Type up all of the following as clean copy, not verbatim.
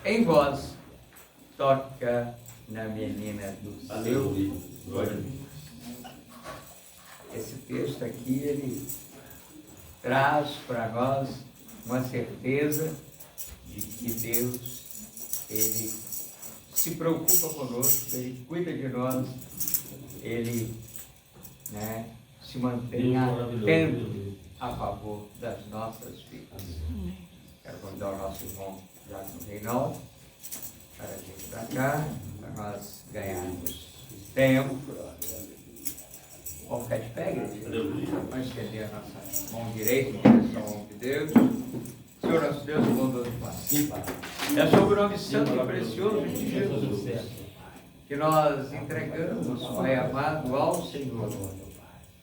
em voz, toca na menina do seu coração. Esse texto aqui, ele traz para nós uma certeza de que Deus, ele se preocupa conosco, ele cuida de nós, ele se mantém atento a favor das nossas vidas. Quero convidar o nosso irmão Jackson Reinaldo para vir para cá, para nós ganharmos tempo. Vamos ficar de pé, igreja? Vamos estender a nossa mão direita em direção ao nome de Deus. Senhor nosso Deus, bondoso Pai. É sobre o nome santo e precioso de Jesus que nós entregamos, Pai amado, ao Senhor,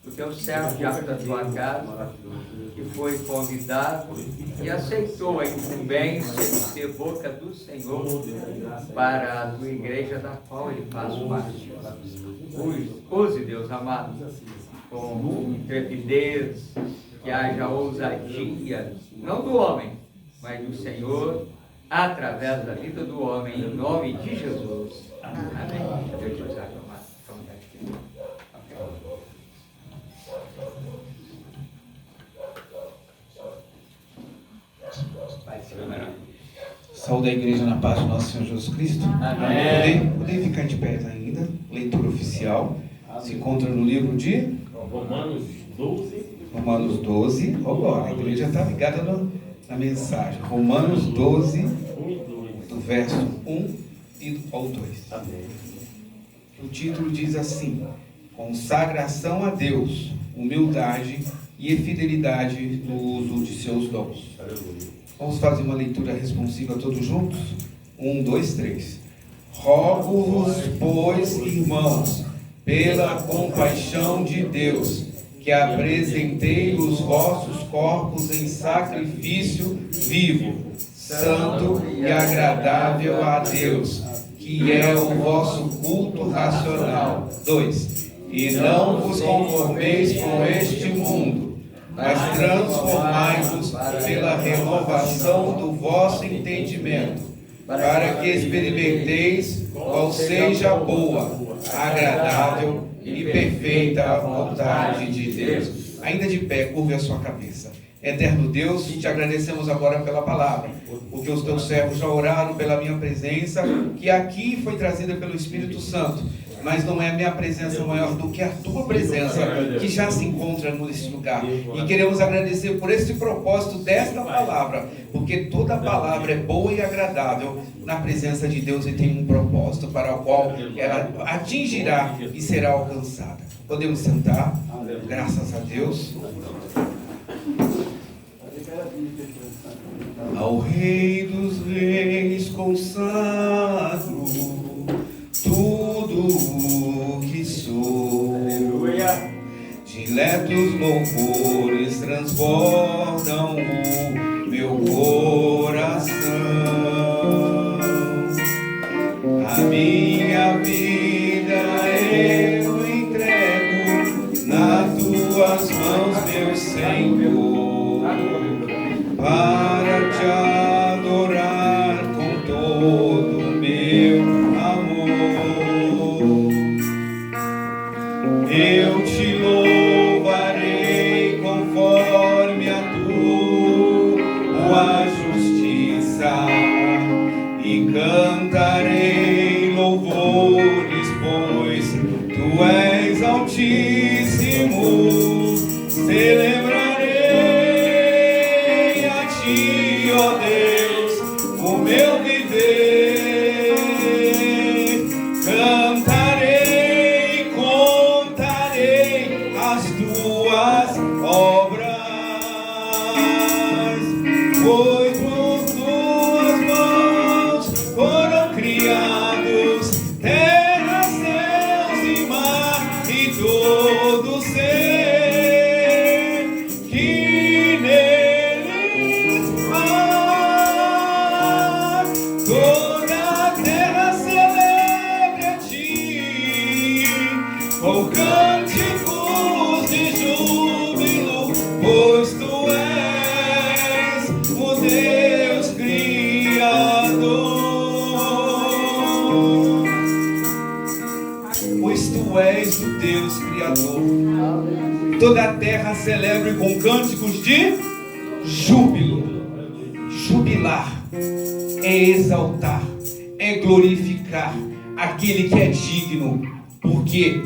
o teu servo diante da tua casa, que foi convidado e aceitou a incumbência de ser boca do Senhor para a tua igreja, da qual ele faz parte. Use, Deus amado, com intrepidez, que haja ousadia, não do homem, mas do Senhor, através da vida do homem, em nome de Jesus. Amém. Deus te abençoe, amado. Vamos aqui. Saúde a igreja na paz do nosso Senhor Jesus Cristo. Amém. Poder ficar de pé ainda. Leitura oficial. Se encontra no livro de Romanos 12. Romanos 12. Oh, glória, a igreja está ligada na mensagem. Romanos 12, 1 e 2. do verso 1 ao 2. Amém. O título diz assim: consagração a Deus, humildade e fidelidade no uso de seus dons. Aleluia. Vamos fazer uma leitura responsiva todos juntos? 1, 2, 3. Rogo-vos, pois, irmãos, pela compaixão de Deus, que apresentei os vossos corpos em sacrifício vivo, santo e agradável a Deus, que é o vosso culto racional. 2. E não vos conformeis com este mundo, mas transformai-vos pela renovação do vosso entendimento, para que experimenteis qual seja a boa, agradável e perfeita vontade de Deus. Ainda de pé, curve a sua cabeça. Eterno Deus, te agradecemos agora pela palavra, porque os teus servos já oraram pela minha presença, que aqui foi trazida pelo Espírito Santo, mas não é a minha presença maior do que a tua presença, que já se encontra nesse lugar. E queremos agradecer por esse propósito desta palavra, porque toda palavra é boa e agradável na presença de Deus e tem um propósito para o qual ela atingirá e será alcançada. Podemos sentar, graças a Deus. Ao Rei dos Reis consagro tudo o que sou. Diletos louvores transbordam o meu coração. A minha vida eu entrego nas tuas mãos, meu Senhor, para te adorar com todo o meu amor. Eu te louvarei conforme a tua justiça e cantarei louvores, pois tu és altíssimo. Celebrarei a ti, ó Deus, o meu viver. Cantarei, contarei as tuas obras, pois por tuas mãos foram criados terra, céus e mar e todo ser que neles há. Toda a terra celebre a ti com cânticos de júbilo, pois tu és o Deus Criador. do Deus Criador. Toda a terra celebre com cânticos de júbilo. Jubilar é exaltar, é glorificar aquele que é digno, porque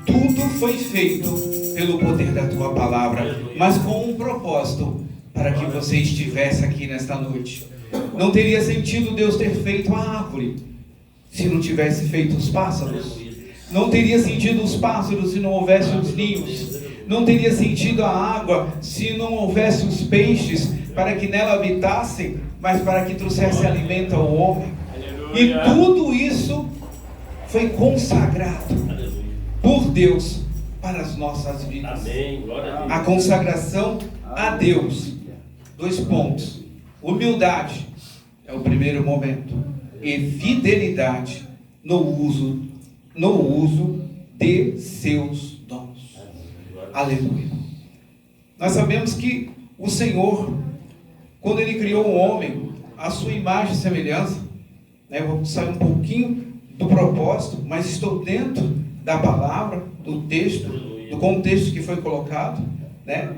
tudo foi feito pelo poder da tua palavra, mas com um propósito, para que você estivesse aqui nesta noite. Não teria sentido Deus ter feito a árvore se não tivesse feito os pássaros. Não teria sentido os pássaros se não houvesse os ninhos. Não teria sentido a água se não houvesse os peixes para que nela habitassem, mas para que trouxesse alimento ao homem. E tudo isso foi consagrado por Deus para as nossas vidas. A consagração a Deus. 2 pontos. Humildade é o primeiro momento. E fidelidade no uso de seus dons. Aleluia. Nós sabemos que o Senhor, quando Ele criou o homem, a sua imagem e semelhança, né, vou sair um pouquinho do propósito, mas estou dentro da palavra, do texto, do contexto que foi colocado, né?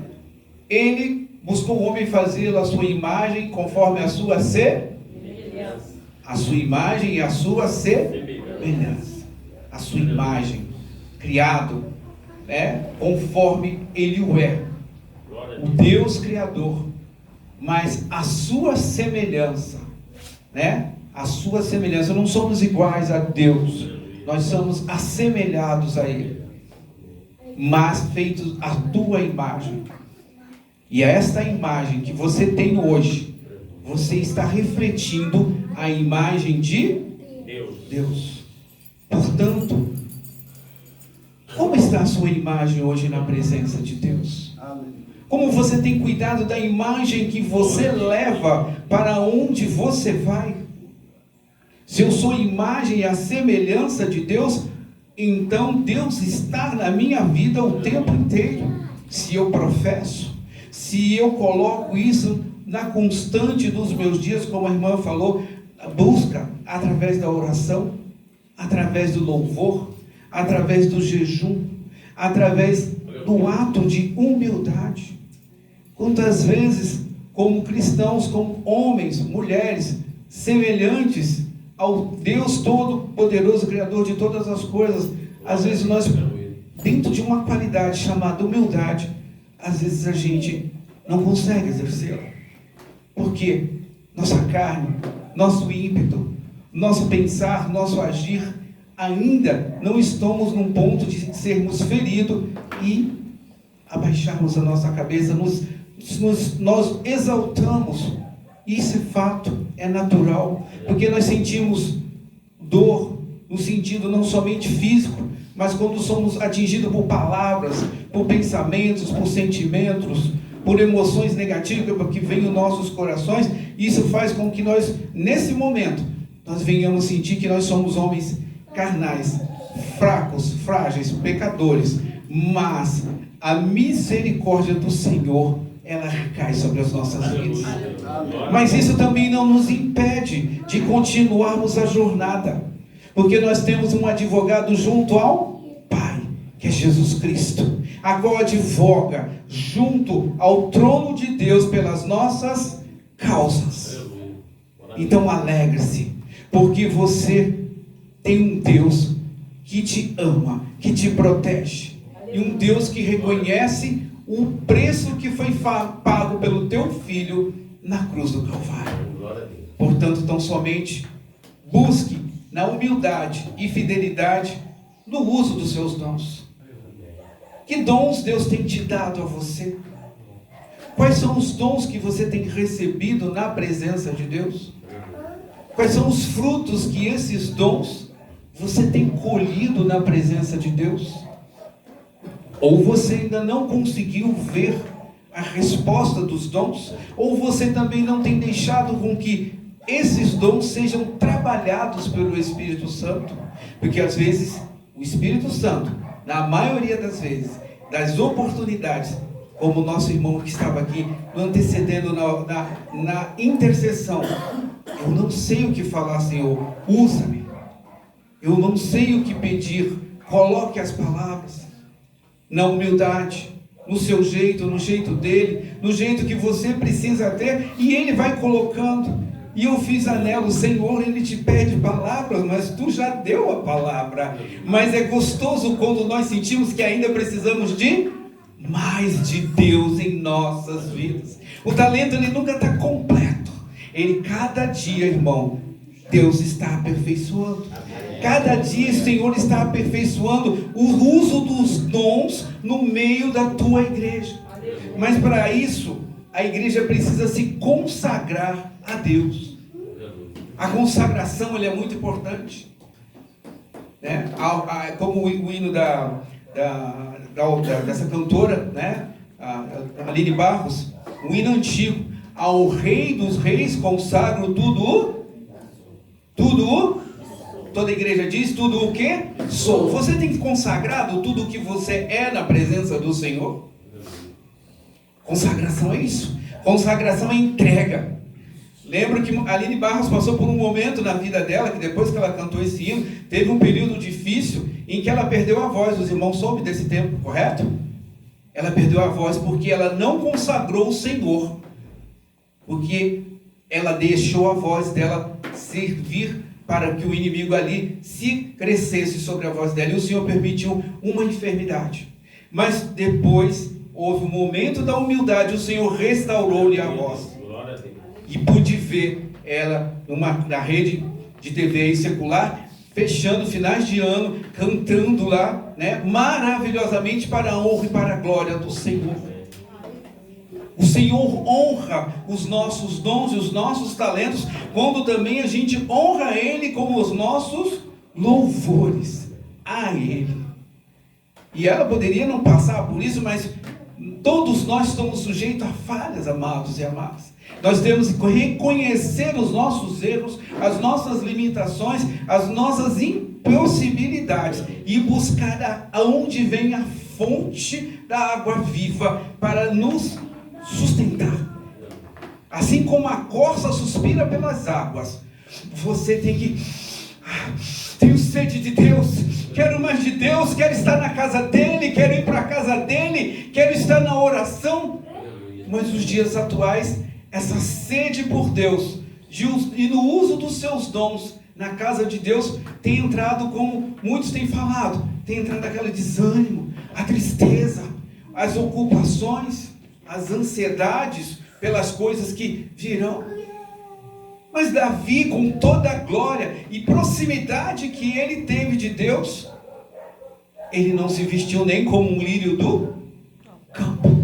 Ele buscou o homem fazê-lo a sua imagem conforme a sua semelhança. A sua imagem e a sua semelhança. A sua imagem, criado, né, conforme Ele o é. O Deus Criador, mas a sua semelhança, né? A sua semelhança. Não somos iguais a Deus, nós somos assemelhados a Ele, mas feitos à tua imagem. E esta imagem que você tem hoje, você está refletindo a imagem de Deus. Portanto, como está a sua imagem hoje na presença de Deus? Como você tem cuidado da imagem que você leva para onde você vai? Se eu sou imagem e a semelhança de Deus, então Deus está na minha vida o tempo inteiro. Se eu professo, se eu coloco isso na constante dos meus dias, como a irmã falou, busca através da oração, através do louvor, através do jejum, através do ato de humildade. Quantas vezes, como cristãos, como homens, mulheres, semelhantes ao Deus Todo-Poderoso, Criador de todas as coisas, às vezes nós, dentro de uma qualidade chamada humildade, às vezes a gente não consegue exercê-la. Porque nossa carne, nosso ímpeto, nosso pensar, nosso agir, ainda não estamos num ponto de sermos feridos e abaixarmos a nossa cabeça, nós exaltamos. Isso é fato, é natural, porque nós sentimos dor no sentido não somente físico, mas quando somos atingidos por palavras, por pensamentos, por sentimentos, por emoções negativas que vêm nos nossos corações. Isso faz com que nós, nesse momento, nós venhamos sentir que nós somos homens carnais, fracos, frágeis, pecadores, mas a misericórdia do Senhor, ela recai sobre as nossas vidas. Mas isso também não nos impede de continuarmos a jornada, porque nós temos um advogado junto ao Pai, que é Jesus Cristo, a qual advoga junto ao trono de Deus pelas nossas causas. Então alegre-se, porque você tem um Deus que te ama, que te protege, e um Deus que reconhece o preço que foi pago pelo teu filho na cruz do Calvário. Portanto, tão somente busque na humildade e fidelidade no uso dos seus dons. Que dons Deus tem te dado a você? Quais são os dons que você tem recebido na presença de Deus? Quais são os frutos que esses dons você tem colhido na presença de Deus? Ou você ainda não conseguiu ver a resposta dos dons? Ou você também não tem deixado com que esses dons sejam trabalhados pelo Espírito Santo? Porque às vezes o Espírito Santo, na maioria das vezes, das oportunidades, como o nosso irmão que estava aqui no antecedendo na intercessão, eu não sei o que falar, Senhor, usa-me. Eu não sei o que pedir, Coloque as palavras na humildade, no seu jeito, no jeito dele, no jeito que você precisa ter, e ele vai colocando. E eu fiz anelo, Senhor, ele te pede palavras, mas tu já deu a palavra. Mas é gostoso quando nós sentimos que ainda precisamos de mais de Deus em nossas vidas. O talento, ele nunca está completo. Ele, cada dia, irmão, Deus está aperfeiçoando. Cada dia o Senhor está aperfeiçoando o uso dos dons no meio da tua igreja. Mas para isso, a igreja precisa se consagrar a Deus. A consagração, ela é muito importante, né? Como o hino dessa cantora, né? A Aline Barros, um hino antigo: ao Rei dos Reis consagro tudo, toda a igreja diz, tudo o que sou. Você tem consagrado tudo o que você é na presença do Senhor? Consagração é isso. Consagração é entrega. Lembro que a Aline Barros passou por um momento na vida dela, que depois que ela cantou esse hino, teve um período difícil em que ela perdeu a voz. Os irmãos soubem desse tempo, correto? Ela perdeu a voz porque ela não consagrou o Senhor, porque ela deixou a voz dela servir para que o inimigo ali se crescesse sobre a voz dela, e o Senhor permitiu uma enfermidade. Mas depois houve um momento da humildade, o Senhor restaurou-lhe a voz. E pude ver ela na rede de TV secular, fechando finais de ano, cantando lá, né, maravilhosamente para a honra e para a glória do Senhor. O Senhor honra os nossos dons e os nossos talentos, quando também a gente honra Ele com os nossos louvores a Ele. E ela poderia não passar por isso, mas todos nós estamos sujeitos a falhas, amados e amadas. Nós temos que reconhecer os nossos erros, as nossas limitações, as nossas impossibilidades e buscar aonde vem a fonte da água viva para nos sustentar. Assim como a corça suspira pelas águas, você tem que... tenho sede de Deus, quero mais de Deus, quero estar na casa dele, quero ir para a casa dele, quero estar na oração. Mas nos dias atuais, essa sede por Deus e no uso dos seus dons na casa de Deus tem entrado, como muitos têm falado, tem entrado aquele desânimo, a tristeza, as ocupações, as ansiedades pelas coisas que virão. Mas Davi, com toda a glória e proximidade que ele teve de Deus, ele não se vestiu nem como um lírio do campo.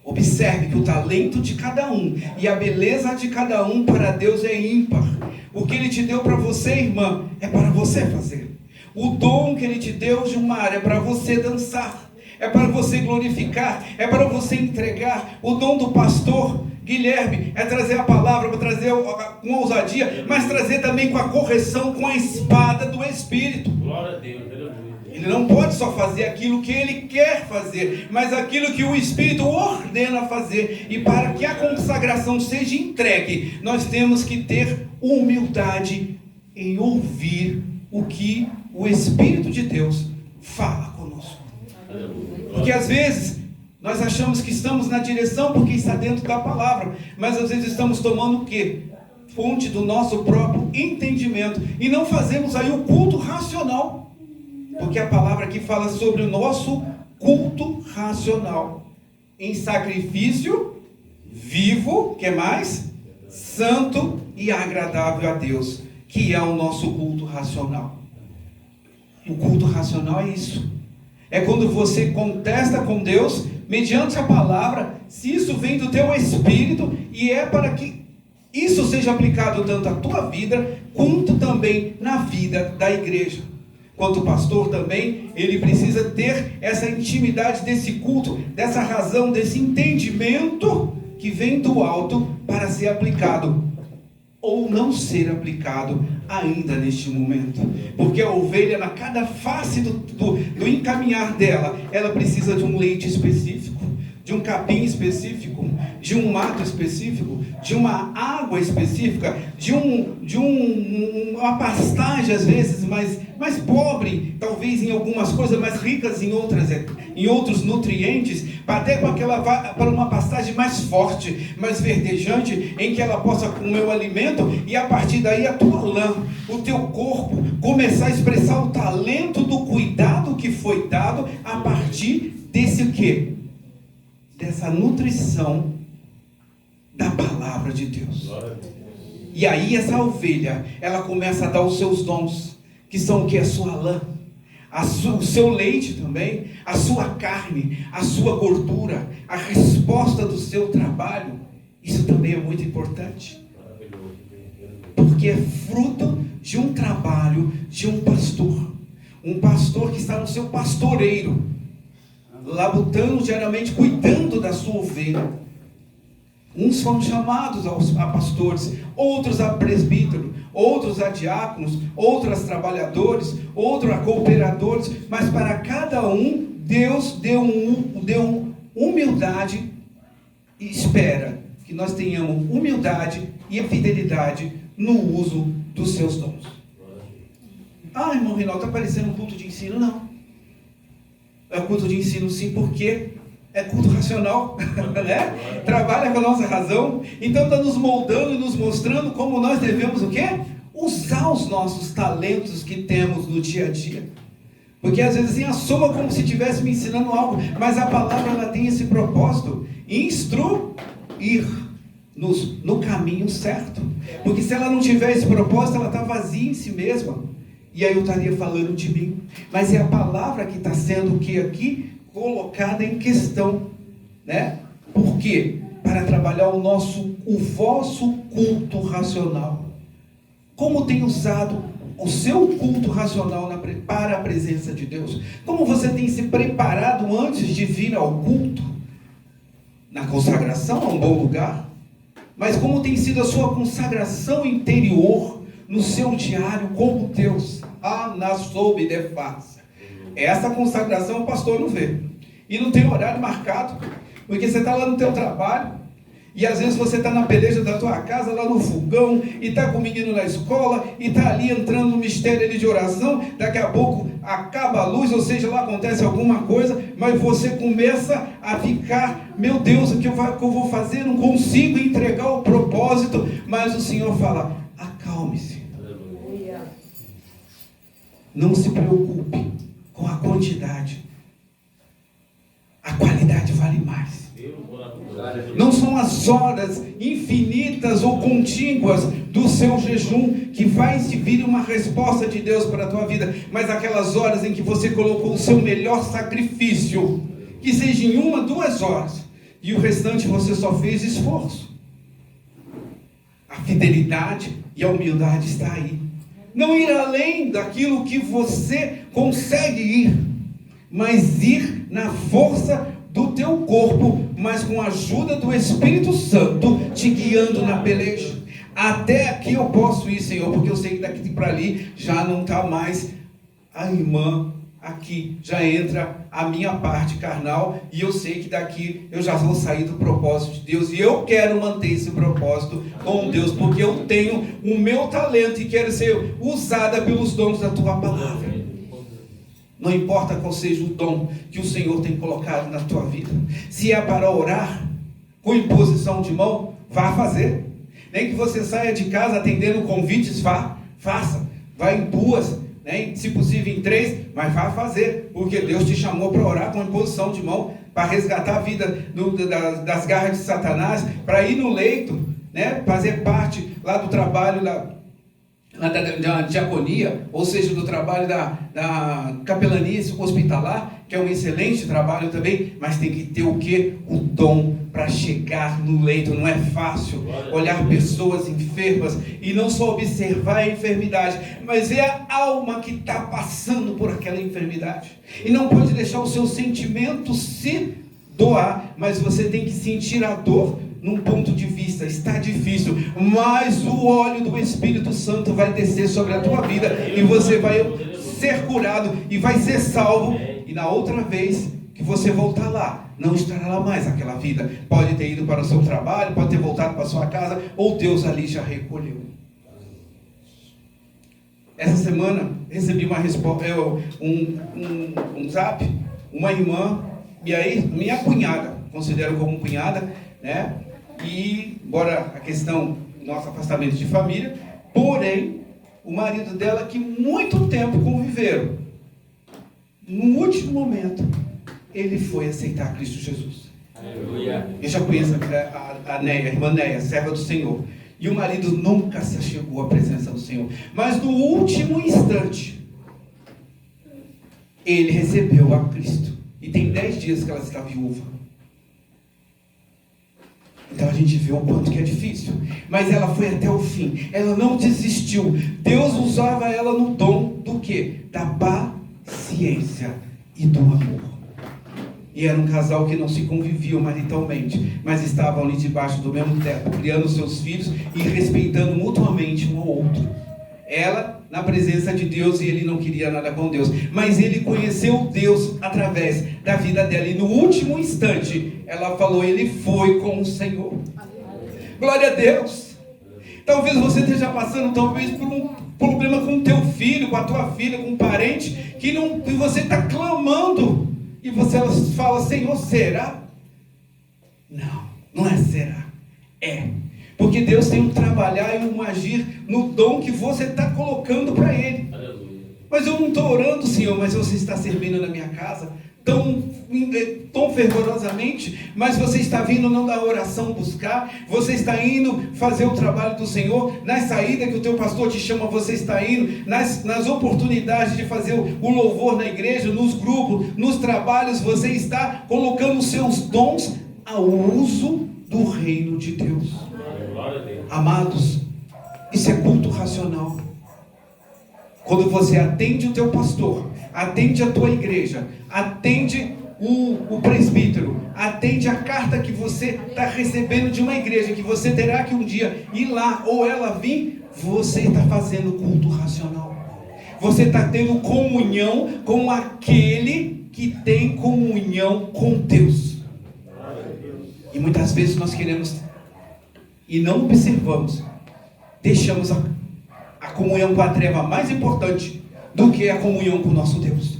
Observe que o talento de cada um e a beleza de cada um para Deus é ímpar. O que Ele te deu para você, irmã, é para você fazer. O dom que Ele te deu, Gilmar, é para você dançar, é para você glorificar, é para você entregar. O dom do pastor Guilherme é trazer a palavra, para trazer com ousadia, mas trazer também com a correção, com a espada do Espírito. Glória a Deus, aleluia. Ele não pode só fazer aquilo que ele quer fazer, mas aquilo que o Espírito ordena fazer. E para que a consagração seja entregue, nós temos que ter humildade em ouvir o que o Espírito de Deus fala conosco. Porque às vezes nós achamos que estamos na direção porque está dentro da palavra, mas às vezes estamos tomando o quê? Fonte do nosso próprio entendimento, e não fazemos aí o culto racional. Porque a palavra aqui fala sobre o nosso culto racional, em sacrifício vivo, que é mais? Santo e agradável a Deus, que é o nosso culto racional. O culto racional é isso. É quando você contesta com Deus, mediante a palavra, se isso vem do teu espírito, e é para que isso seja aplicado tanto à tua vida, quanto também na vida da igreja. Quanto pastor também, ele precisa ter essa intimidade desse culto, dessa razão, desse entendimento que vem do alto para ser aplicado ou não ser aplicado ainda neste momento. Porque a ovelha, na cada face do encaminhar dela, ela precisa de um leite específico. de um capim específico, de um mato específico, de uma água específica, de uma pastagem às vezes mais pobre, talvez em algumas coisas, mais ricas em outros nutrientes, até para uma pastagem mais forte, mais verdejante, em que ela possa comer o alimento e a partir daí a tua lã, o teu corpo começar a expressar o talento do cuidado que foi dado a partir desse o quê? Dessa nutrição da palavra de Deus. E aí essa ovelha, ela começa a dar os seus dons, que são o que? A sua lã, o seu leite também, a sua carne, a sua gordura, a resposta do seu trabalho. Isso também é muito importante, porque é fruto de um trabalho de um pastor que está no seu pastoreiro, labutando diariamente, cuidando da sua ovelha. Uns foram chamados a pastores, outros a presbítero, outros a diáconos, outros a trabalhadores, outros a cooperadores, mas para cada um, Deus deu humildade e espera que nós tenhamos humildade e fidelidade no uso dos seus dons. Ah, irmão Reinaldo, está parecendo um culto de ensino? Não. É um culto de ensino sim, porque é culto racional, né? Trabalha com a nossa razão. Então está nos moldando e nos mostrando como nós devemos o quê? Usar os nossos talentos que temos no dia a dia. Porque às vezes assim, soa como se estivesse me ensinando algo, mas a palavra ela tem esse propósito, instruir no caminho certo. Porque se ela não tiver esse propósito, ela está vazia em si mesma. E aí eu estaria falando de mim. Mas é a palavra que está sendo o que aqui? Colocada em questão, né? Por quê? Para trabalhar o vosso culto racional. Como tem usado o seu culto racional para a presença de Deus? Como você tem se preparado antes de vir ao culto? Na consagração é um bom lugar, mas como tem sido a sua consagração interior no seu diário com Deus? Na soube de face. Essa consagração o pastor não vê. E não tem horário marcado. Porque você está lá no teu trabalho. E às vezes você está na peleja da tua casa, lá no fogão. E está com o menino na escola. E está ali entrando no mistério ali de oração. Daqui a pouco acaba a luz. Ou seja, lá acontece alguma coisa. Mas você começa a ficar: meu Deus, o que eu vou fazer? Não consigo entregar o propósito. Mas o Senhor fala: acalme-se. Não se preocupe com a quantidade. A qualidade vale mais. Não são as horas infinitas ou contíguas do seu jejum que faz vir uma resposta de Deus para a tua vida, mas aquelas horas em que você colocou o seu melhor sacrifício, que seja em 1, 2 horas, e o restante você só fez esforço. A fidelidade e a humildade está aí. Não ir além daquilo que você consegue ir, mas ir na força do teu corpo, mas com a ajuda do Espírito Santo te guiando na peleja. Até aqui eu posso ir, Senhor, porque eu sei que daqui para ali já não está mais a irmã aqui, já entra a minha parte carnal, e eu sei que daqui eu já vou sair do propósito de Deus, e eu quero manter esse propósito com Deus, porque eu tenho o meu talento e quero ser usada pelos dons da tua palavra. Não importa qual seja o dom que o Senhor tem colocado na tua vida. Se é para orar com imposição de mão, vá fazer. Nem que você saia de casa atendendo convites, faça. Vá em 2, né? Se possível em 3, mas vá fazer. Porque Deus te chamou para orar com imposição de mão, para resgatar a vida das garras de Satanás, para ir no leito, né? Fazer parte lá do trabalho da diaconia, ou seja, do trabalho da capelania hospitalar, que é um excelente trabalho também, mas tem que ter o quê? O dom para chegar no leito. Não é fácil olhar pessoas enfermas e não só observar a enfermidade, mas ver a alma que está passando por aquela enfermidade, e não pode deixar o seu sentimento se doar, mas você tem que sentir a dor num ponto de vista: está difícil, mas o óleo do Espírito Santo vai descer sobre a tua vida, e você vai ser curado, e vai ser salvo, e na outra vez que você voltar lá, não estará lá mais aquela vida. Pode ter ido para o seu trabalho, pode ter voltado para a sua casa, ou Deus ali já recolheu. Essa semana recebi uma resposta, um zap, uma irmã, e aí minha cunhada, considero como cunhada, né? E embora a questão do nosso afastamento de família, porém o marido dela que muito tempo conviveram, no último momento ele foi aceitar Cristo Jesus. Aleluia. Eu já conheço a Neia, a irmã Neia, serva do Senhor. E o marido nunca se achegou à presença do Senhor. Mas no último instante, ele recebeu a Cristo. E tem 10 dias que ela está viúva. Então a gente vê o quanto que é difícil. Mas ela foi até o fim. Ela não desistiu. Deus usava ela no dom do quê? Da paciência e do amor. E era um casal que não se conviviam maritalmente, mas estavam ali debaixo do mesmo teto, criando seus filhos e respeitando mutuamente um ao outro. Ela na presença de Deus e ele não queria nada com Deus. Mas ele conheceu Deus através da vida dela. E no último instante, ela falou, ele foi com o Senhor. Glória a Deus. Talvez você esteja passando por um problema com o teu filho, com a tua filha, com um parente, que você está clamando. E você fala, Senhor, será? Não, não é será. É. Porque Deus tem um trabalhar e um agir no dom que você está colocando para Ele. Aleluia. Mas eu não estou orando, Senhor, mas você está servindo na minha casa tão fervorosamente, mas você está vindo não da oração buscar, você está indo fazer o trabalho do Senhor, na saída que o teu pastor te chama, você está indo, nas oportunidades de fazer o louvor na igreja, nos grupos, nos trabalhos, você está colocando os seus dons ao uso do reino de Deus. Amados, isso é culto racional. Quando você atende o teu pastor, atende a tua igreja, atende o presbítero, atende a carta que você está recebendo de uma igreja, que você terá que um dia ir lá ou ela vir, você está fazendo culto racional. Você está tendo comunhão com aquele que tem comunhão com Deus. E muitas vezes nós queremos e não observamos, deixamos a comunhão com a treva mais importante do que a comunhão com o nosso Deus.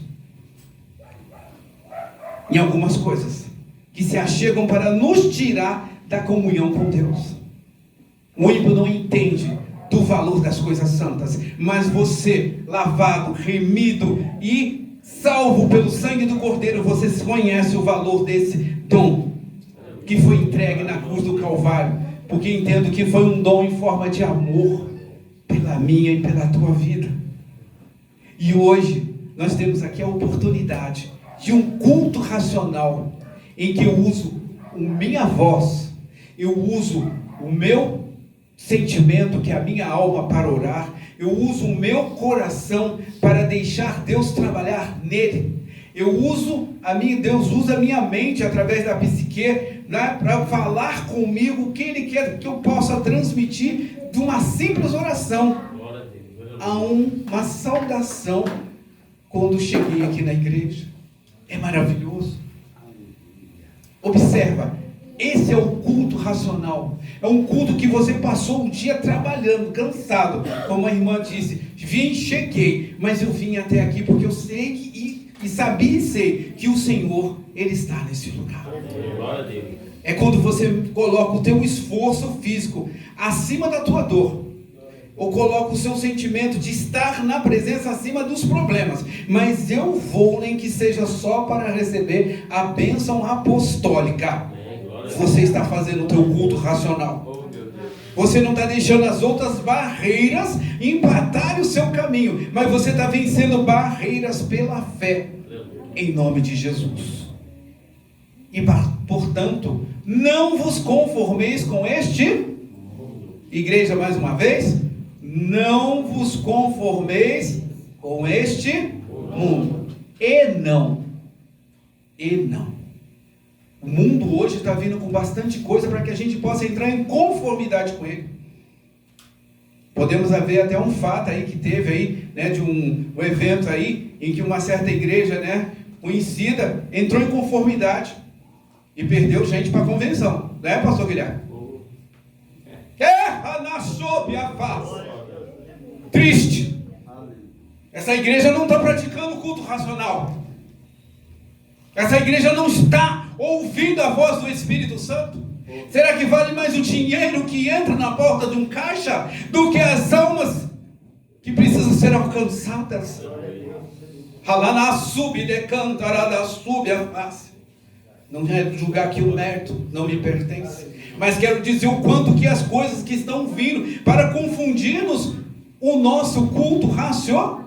Em algumas coisas que se achegam para nos tirar da comunhão com Deus. O ímpio não entende do valor das coisas santas, mas você, lavado, remido e salvo pelo sangue do Cordeiro, você conhece o valor desse dom que foi entregue na cruz do Calvário, porque entendo que foi um dom em forma de amor pela minha e pela tua vida. E hoje nós temos aqui a oportunidade de um culto racional, em que eu uso a minha voz, eu uso o meu sentimento, que é a minha alma, para orar, eu uso o meu coração para deixar Deus trabalhar nele. Deus usa a minha mente através da psique, né, para falar comigo o que Ele quer que eu possa transmitir de uma simples oração a uma saudação quando cheguei aqui na igreja. É maravilhoso. Observa, esse é o culto racional. É um culto que você passou o dia trabalhando, cansado. Como a irmã disse, cheguei, mas eu vim até aqui porque eu sei e sabia e sei que o Senhor, Ele está nesse lugar. É quando você coloca o teu esforço físico acima da tua dor, ou coloca o seu sentimento de estar na presença acima dos problemas. Mas eu vou, nem que seja só para receber a bênção apostólica. Você está fazendo o teu culto racional. Você não está deixando as outras barreiras empatarem o seu caminho, mas você está vencendo barreiras pela fé, em nome de Jesus. E portanto, não vos conformeis com este igreja, mais uma vez, não vos conformeis com este mundo. E não. O mundo hoje está vindo com bastante coisa para que a gente possa entrar em conformidade com ele. Podemos ver até um fato aí que teve aí, né, de um evento aí, em que uma certa igreja, né, conhecida, entrou em conformidade. E perdeu gente para a convenção. Não é, pastor Guilherme? Na sob a face. Triste. Essa igreja não está praticando culto racional. Essa igreja não está ouvindo a voz do Espírito Santo. Será que vale mais o dinheiro que entra na porta de um caixa do que as almas que precisam ser alcançadas? Halana sub decantarada sub a face. Não é julgar que o mérito não me pertence, mas quero dizer o quanto que as coisas que estão vindo para confundir-nos o nosso culto racional.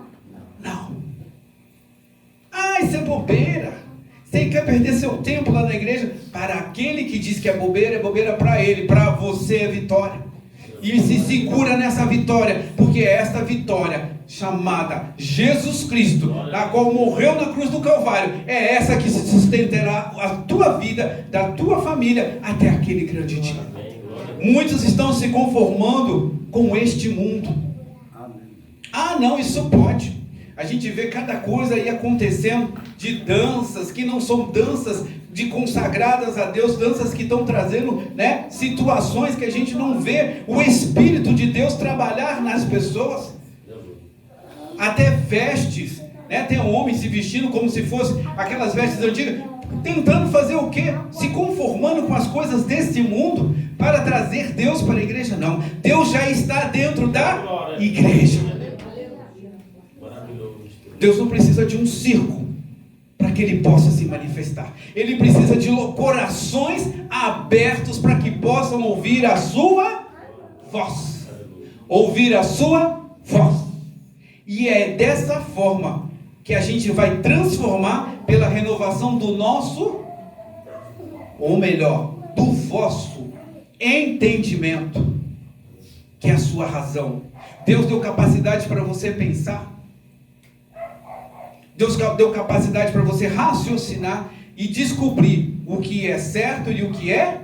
Isso é bobeira. Você quer perder seu tempo lá na igreja? Para aquele que diz que é bobeira para ele. Para você é vitória. E se segura nessa vitória, porque é esta vitória chamada Jesus Cristo, a qual morreu na cruz do Calvário, é essa que sustentará a tua vida, da tua família, até aquele grande dia. Muitos estão se conformando com este mundo. Não, isso pode. A gente vê cada coisa aí acontecendo, de danças que não são danças de consagradas a Deus, danças que estão trazendo, situações que a gente não vê o Espírito de Deus trabalhar nas pessoas. Até vestes, tem um homem se vestindo como se fosse aquelas vestes antigas, tentando fazer o quê? Se conformando com as coisas deste mundo, para trazer Deus para a igreja. Não, Deus já está dentro da igreja. Deus não precisa de um circo para que Ele possa se manifestar. Ele precisa de corações abertos para que possam ouvir a sua voz. Ouvir a sua voz. E é dessa forma que a gente vai transformar pela renovação do nosso, ou melhor, do vosso entendimento, que é a sua razão. Deus deu capacidade para você pensar. Deus deu capacidade para você raciocinar e descobrir o que é certo e o que é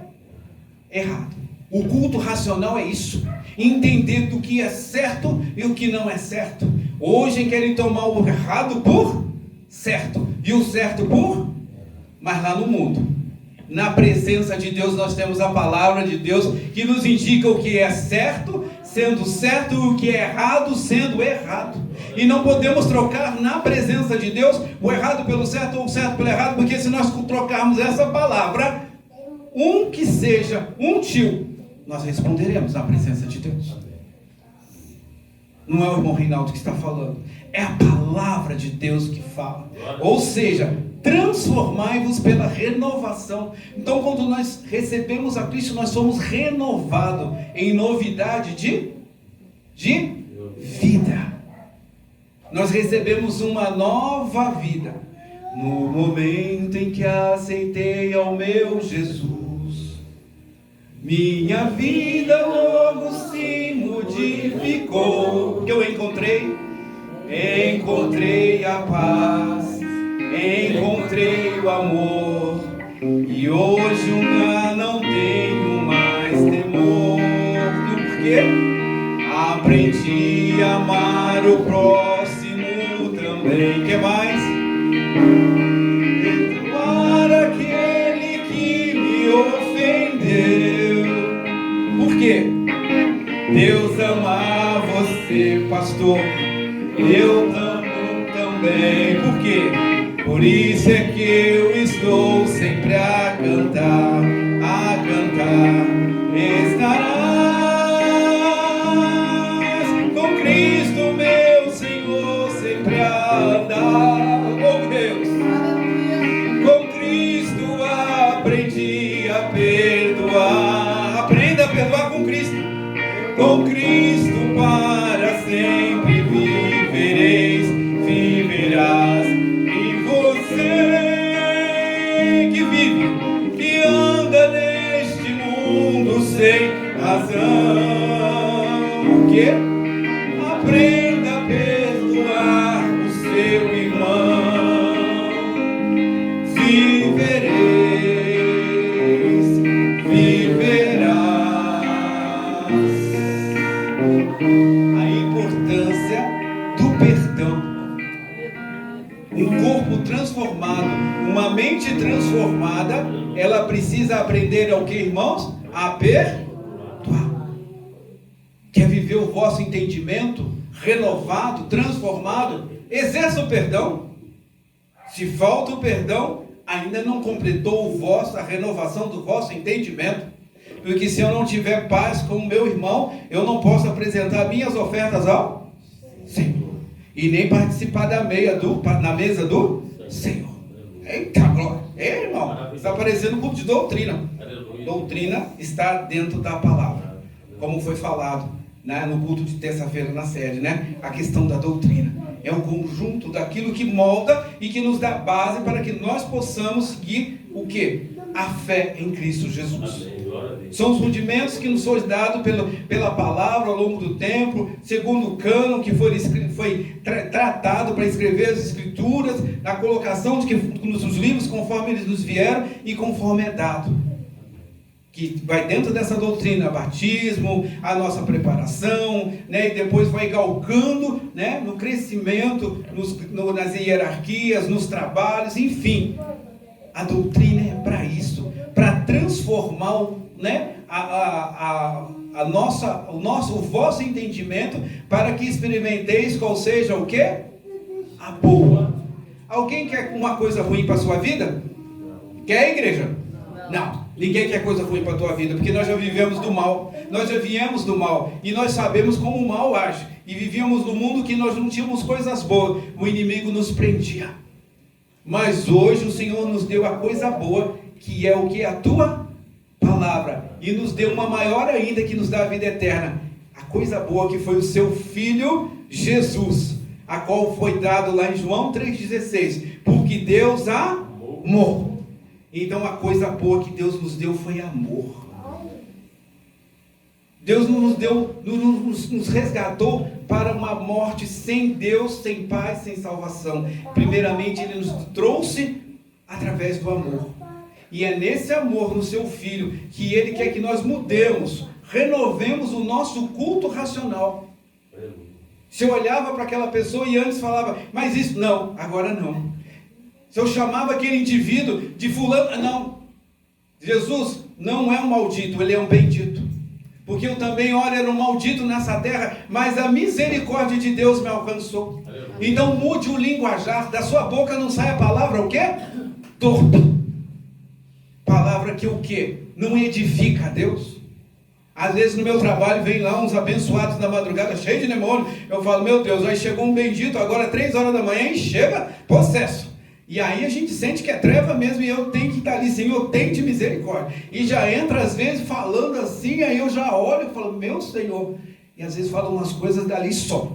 errado. O culto racional é isso. Entender do que é certo e o que não é certo. Hoje querem tomar o errado por certo e o certo por... Mas lá no mundo, na presença de Deus, nós temos a palavra de Deus que nos indica o que é certo sendo certo e o que é errado sendo errado. E não podemos trocar na presença de Deus o errado pelo certo ou o certo pelo errado, porque se nós trocarmos essa palavra, que seja um tio, nós responderemos na presença de Deus. Não é o irmão Reinaldo que está falando, é a palavra de Deus que fala. Ou seja, transformai-vos pela renovação. Então, quando nós recebemos a Cristo, nós somos renovados em novidade de vida. Nós recebemos uma nova vida no momento em que aceitei ao meu Jesus. Minha vida logo se modificou. Que eu encontrei a paz, encontrei o amor, e hoje eu não tenho mais temor. E por quê? Aprendi a amar o próximo também. Que mais? Perdoar aquele que me ofendeu. Por quê? Deus ama você, pastor. Eu amo também. Por quê? Por isso é que eu estou sempre a cantar, a cantar. Estarás com Cristo, meu Senhor, sempre a andar. Oh Deus, com Cristo aprendi a perdoar. Aprenda a perdoar com Cristo. Com Cristo para sempre vivereis, viverás. E você que vive, que anda neste mundo sem razão, o quê? Aprenda a perdoar o seu irmão. Vivereis, viverás. A importância do perdão. Um corpo transformado, uma mente transformada, ela precisa aprender ao que, irmãos? A perdoar. Quer viver o vosso entendimento renovado, transformado? Exerça o perdão. Se falta o perdão, ainda não completou a renovação do vosso entendimento. Porque se eu não tiver paz com o meu irmão, eu não posso apresentar minhas ofertas ao Senhor. E nem participar na mesa do Senhor. Eita glória! Irmão, está parecendo um culto de doutrina. Doutrina está dentro da palavra. Como foi falado, né, no culto de terça-feira na sede, né? A questão da doutrina. É o conjunto daquilo que molda e que nos dá base para que nós possamos seguir o quê? A fé em Cristo Jesus. São os rudimentos que nos foi dado pela palavra ao longo do tempo, segundo o cânon que foi tratado para escrever as escrituras, na colocação nos livros conforme eles nos vieram e conforme é dado. Que vai dentro dessa doutrina, batismo, a nossa preparação, né, e depois vai galgando, né, no crescimento, nas hierarquias, nos trabalhos, enfim. A doutrina é para isso, para transformar, né, o vosso entendimento, para que experimenteis qual seja o quê? A boa. Alguém quer uma coisa ruim para a sua vida? Quer, igreja? Não. Ninguém quer coisa ruim para a tua vida, porque nós já vivemos do mal, nós já viemos do mal, e nós sabemos como o mal age, e vivíamos num mundo que nós não tínhamos coisas boas, o inimigo nos prendia. Mas hoje o Senhor nos deu a coisa boa, que é o que? A tua palavra, e nos deu uma maior ainda, que nos dá a vida eterna, a coisa boa que foi o seu Filho Jesus, a qual foi dado lá em João 3,16, porque Deus amou. Então a coisa boa que Deus nos deu foi amor. Deus nos resgatou para uma morte sem Deus, sem paz, sem salvação. Primeiramente Ele nos trouxe através do amor. E é nesse amor no seu Filho que Ele quer que nós mudemos, renovemos o nosso culto racional. Se eu olhava para aquela pessoa e antes falava, mas isso não, agora não. Se eu chamava aquele indivíduo de fulano, não. Jesus não é um maldito, Ele é um bendito. Porque eu também, ora, era um maldito nessa terra, mas a misericórdia de Deus me alcançou. Então mude o linguajar, da sua boca não sai a palavra o quê? Torpe. Palavra que o quê? Não edifica a Deus. Às vezes no meu trabalho vem lá uns abençoados da madrugada, cheio de demônio. Eu falo, meu Deus, aí chegou um bendito, agora 3 horas da manhã e chega possesso. E aí a gente sente que é treva mesmo, e eu tenho que estar ali, Senhor, tem de misericórdia. E já entra às vezes falando assim, aí eu já olho e falo, meu Senhor. E às vezes falam umas coisas dali só.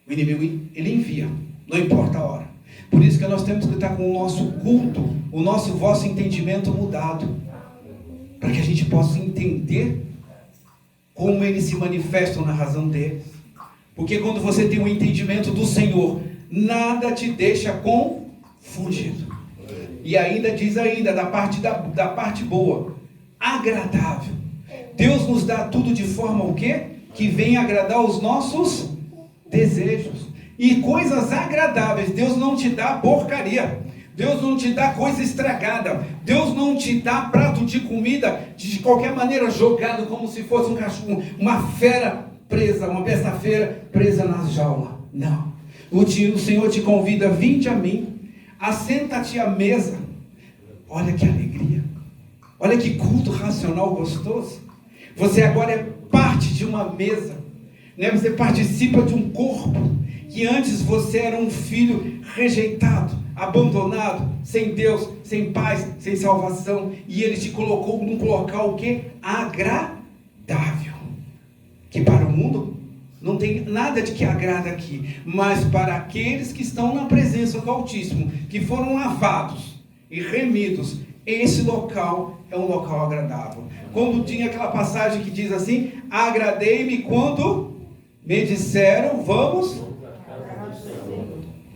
O inimigo, ele envia, não importa a hora. Por isso que nós temos que estar com o nosso culto, o vosso entendimento mudado. Para que a gente possa entender como eles se manifestam na razão deles. Porque quando você tem um entendimento do Senhor, nada te deixa confundido. E ainda diz da parte boa, agradável. Deus nos dá tudo de forma o quê? Que vem agradar os nossos desejos. E coisas agradáveis. Deus não te dá porcaria. Deus não te dá coisa estragada. Deus não te dá prato de comida de qualquer maneira jogado como se fosse um cachorro, uma fera presa, uma besta-feira presa nas jaulas. Não. O Senhor te convida, vinde a mim, assenta-te à mesa. Olha que alegria. Olha que culto racional gostoso. Você agora é parte de uma mesa, né? Você participa de um corpo, que antes você era um filho rejeitado, abandonado, sem Deus, sem paz, sem salvação, e Ele te colocou num local o quê? Agradável, que para o mundo não tem nada de que agrada aqui, mas para aqueles que estão na presença do Altíssimo, que foram lavados e remidos, esse local é um local agradável. Quando tinha aquela passagem que diz assim, agradei-me quando me disseram, vamos,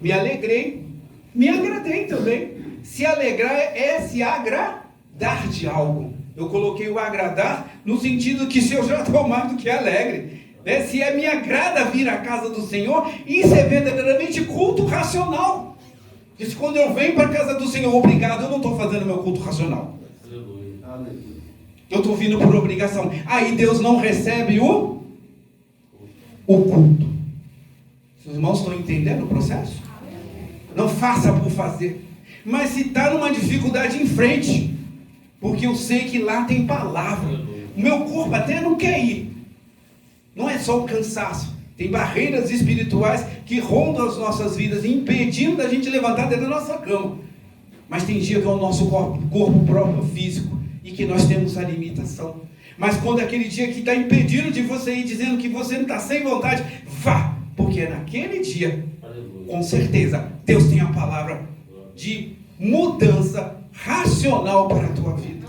me alegrei, me agradei também. Se alegrar é se agradar de algo. Eu coloquei o agradar no sentido que se eu já estou mais do que alegre, né? Se me agrada vir à casa do Senhor, isso é verdadeiramente culto racional. Porque se quando eu venho para a casa do Senhor obrigado, eu não estou fazendo meu culto racional. Eu estou vindo por obrigação. Aí Deus não recebe o culto. Os irmãos estão entendendo o processo? Não faça por fazer. Mas se está numa dificuldade, enfrente. Porque eu sei que lá tem palavra. O meu corpo até não quer ir. Não é só o cansaço. Tem barreiras espirituais que rondam as nossas vidas, impedindo da gente levantar dentro da nossa cama. Mas tem dia que é o nosso corpo próprio físico e que nós temos a limitação. Mas quando é aquele dia que está impedindo de você ir, dizendo que você não está sem vontade, vá. Porque naquele dia, com certeza, Deus tem a palavra de mudança racional para a tua vida.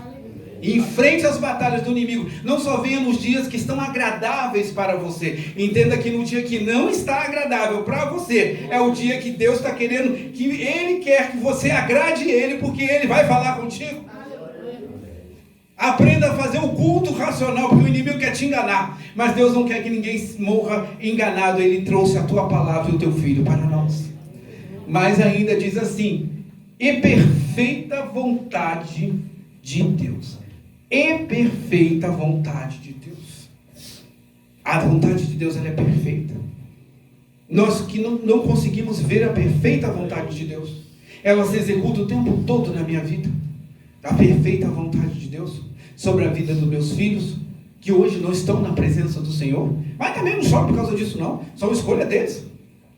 Enfrente as batalhas do inimigo. Não só venha nos dias que estão agradáveis para você. Entenda que no dia que não está agradável para você, é o dia que Deus está querendo, que Ele quer que você agrade Ele, porque Ele vai falar contigo. Aprenda a fazer o culto racional, porque o inimigo quer te enganar. Mas Deus não quer que ninguém morra enganado. Ele trouxe a tua palavra e o teu filho para nós. Mas ainda diz assim: e perfeita vontade de Deus. E perfeita vontade de Deus. A vontade de Deus, ela é perfeita. Nós que não conseguimos ver a perfeita vontade de Deus, ela se executa o tempo todo na minha vida. A perfeita vontade de Deus sobre a vida dos meus filhos, que hoje não estão na presença do Senhor. Mas também não choro por causa disso não. São escolha deles.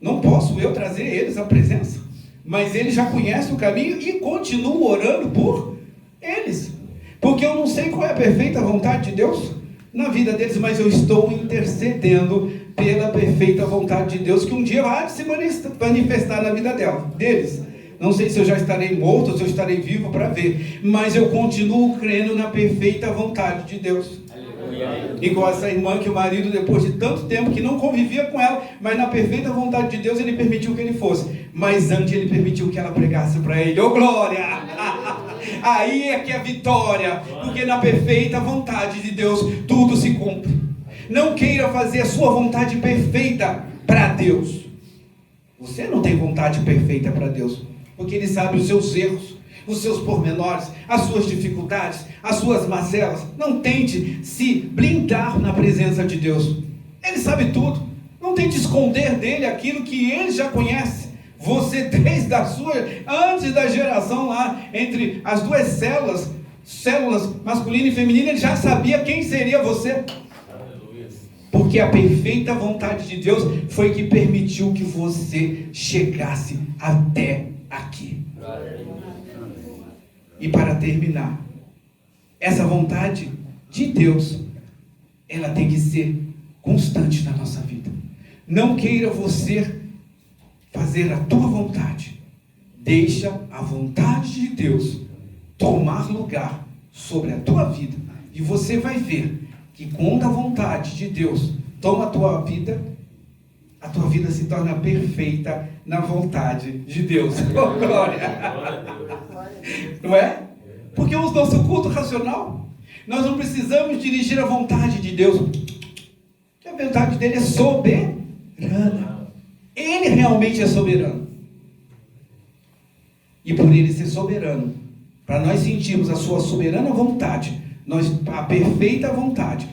Não posso eu trazer eles à presença. Mas eles já conhecem o caminho e continuo orando por eles. Porque eu não sei qual é a perfeita vontade de Deus na vida deles, mas eu estou intercedendo pela perfeita vontade de Deus, que um dia vai se manifestar na vida deles. Não sei se eu já estarei morto ou se eu estarei vivo para ver, mas eu continuo crendo na perfeita vontade de Deus. Igual essa irmã que o marido, depois de tanto tempo que não convivia com ela, mas na perfeita vontade de Deus, ele permitiu que ele fosse. Mas antes ele permitiu que ela pregasse para ele. Ô glória! Aí é que é a vitória, porque na perfeita vontade de Deus tudo se cumpre. Não queira fazer a sua vontade perfeita para Deus. Você não tem vontade perfeita para Deus, porque Ele sabe os seus erros, os seus pormenores, as suas dificuldades, as suas mazelas. Não tente se blindar na presença de Deus. Ele sabe tudo. Não tente esconder dele aquilo que Ele já conhece. Você, desde a sua, antes da geração lá, entre as duas células masculina e feminina, Ele já sabia quem seria você. Porque a perfeita vontade de Deus foi que permitiu que você chegasse até aqui. E para terminar, essa vontade de Deus, ela tem que ser constante na nossa vida. Não queira você fazer a tua vontade. Deixa a vontade de Deus tomar lugar sobre a tua vida. E você vai ver que quando a vontade de Deus toma a tua vida se torna perfeita na vontade de Deus. Oh, glória! Não é? Porque o nosso culto racional, nós não precisamos dirigir a vontade de Deus, porque a vontade dele é soberana. Ele realmente é soberano. E por ele ser soberano, para nós sentirmos a sua soberana vontade, a perfeita vontade,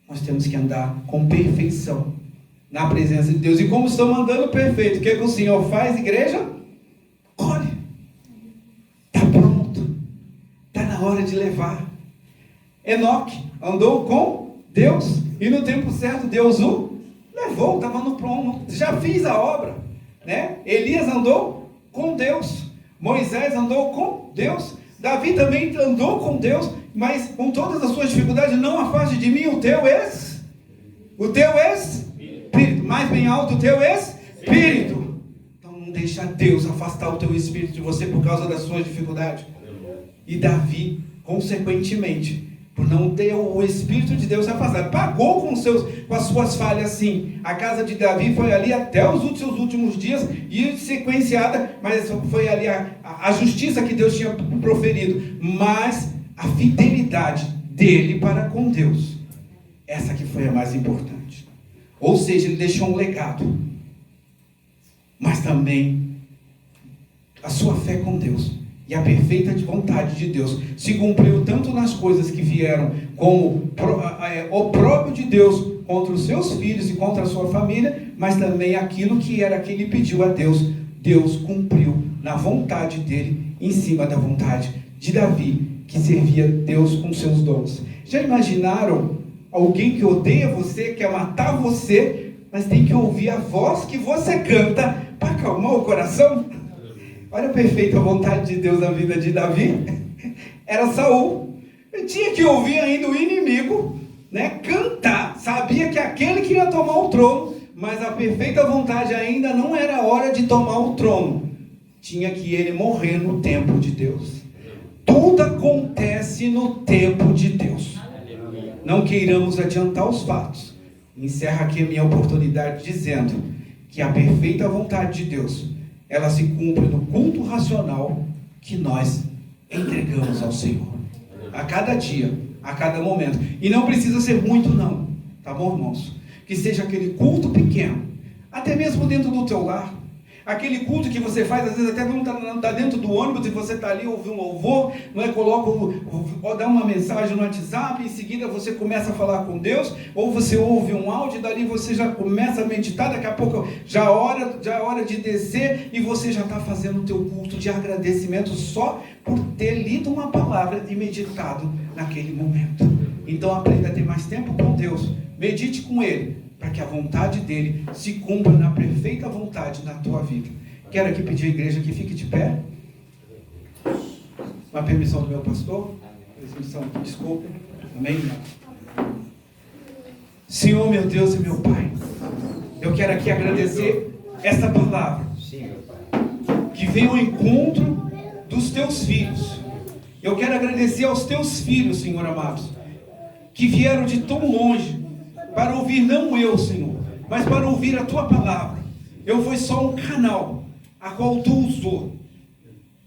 nós temos que andar com perfeição na presença de Deus. E como estamos andando perfeito, o que o Senhor faz, igreja? Olhe, está pronto, está na hora de levar. Enoque andou com Deus e no tempo certo Deus o levou, estava no prumo, já fiz a obra, né? Elias andou com Deus, Moisés andou com Deus, Davi também andou com Deus, mas com todas as suas dificuldades, não afaste de mim o teu espírito, mais bem alto o teu espírito. Então não deixa Deus afastar o teu espírito de você por causa das suas dificuldades. E Davi, consequentemente, por não ter o Espírito de Deus afastado, pagou com as suas falhas, sim. A casa de Davi foi ali até os seus últimos dias, e sequenciada, mas foi ali a justiça que Deus tinha proferido. Mas a fidelidade dele para com Deus, essa que foi a mais importante. Ou seja, ele deixou um legado, mas também a sua fé com Deus e a perfeita vontade de Deus se cumpriu tanto nas coisas que vieram como opróbrio de Deus contra os seus filhos e contra a sua família, mas também aquilo que era que ele pediu a Deus, Deus cumpriu na vontade dele, em cima da vontade de Davi, que servia a Deus com seus dons. Já imaginaram alguém que odeia você, quer matar você, mas tem que ouvir a voz que você canta para acalmar o coração? Olha a perfeita vontade de Deus na vida de Davi. Era Saul. Ele tinha que ouvir ainda o inimigo, né, cantar. Sabia que aquele que ia tomar o trono, mas a perfeita vontade ainda não era a hora de tomar o trono. Tinha que ele morrer no tempo de Deus. Tudo acontece no tempo de Deus. Não queiramos adiantar os fatos. Encerro aqui a minha oportunidade dizendo que a perfeita vontade de Deus, ela se cumpre no culto racional que nós entregamos ao Senhor. A cada dia, a cada momento. E não precisa ser muito não, tá bom, irmãos? Que seja aquele culto pequeno, até mesmo dentro do teu lar. Aquele culto que você faz, às vezes até não está dentro do ônibus e você está ali, ouve um louvor, não é? Dá uma mensagem no WhatsApp, em seguida você começa a falar com Deus, ou você ouve um áudio, dali você já começa a meditar, daqui a pouco já é hora de descer e você já está fazendo o teu culto de agradecimento só por ter lido uma palavra e meditado naquele momento. Então aprenda a ter mais tempo com Deus, medite com Ele, para que a vontade dele se cumpra na perfeita vontade na tua vida. Quero aqui pedir à igreja que fique de pé. Com a permissão do meu pastor. Permissão, desculpe. Amém. Senhor, meu Deus e meu Pai, eu quero aqui agradecer essa palavra que veio ao encontro dos teus filhos. Eu quero agradecer aos teus filhos, Senhor amados, que vieram de tão longe para ouvir não eu, Senhor, mas para ouvir a tua palavra. Eu fui só um canal a qual tu usou.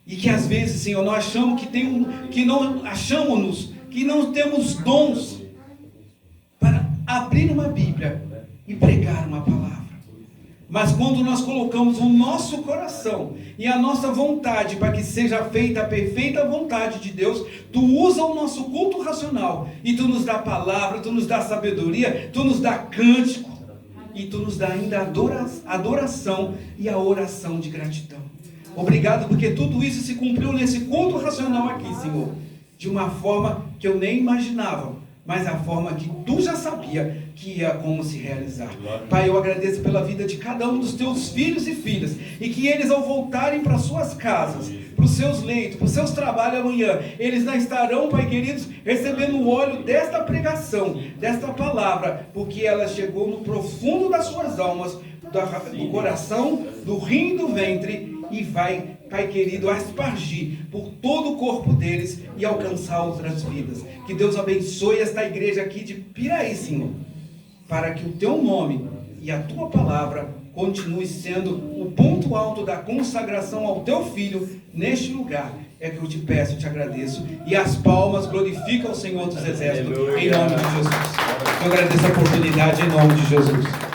E que às vezes, Senhor, nós achamos que não temos dons para abrir uma Bíblia e pregar uma palavra. Mas quando nós colocamos o nosso coração e a nossa vontade para que seja feita a perfeita vontade de Deus, tu usa o nosso culto racional e tu nos dá palavra, tu nos dá sabedoria, tu nos dá cântico e tu nos dá ainda adoração e a oração de gratidão. Obrigado porque tudo isso se cumpriu nesse culto racional aqui, Senhor, de uma forma que eu nem imaginava, mas a forma que tu já sabia que ia como se realizar. Pai, eu agradeço pela vida de cada um dos teus filhos e filhas, e que eles, ao voltarem para suas casas, para os seus leitos, para os seus trabalhos amanhã, eles não estarão, Pai queridos, recebendo o óleo desta pregação, desta palavra, porque ela chegou no profundo das suas almas, do coração, do rim e do ventre, e vai, Pai querido, aspargir por todo o corpo deles e alcançar outras vidas. Que Deus abençoe esta igreja aqui de Piraí, Senhor, para que o teu nome e a tua palavra continue sendo o ponto alto da consagração ao teu Filho neste lugar. É que eu te peço, te agradeço, e as palmas glorificam o Senhor dos Exércitos, em nome de Jesus. Eu agradeço a oportunidade em nome de Jesus.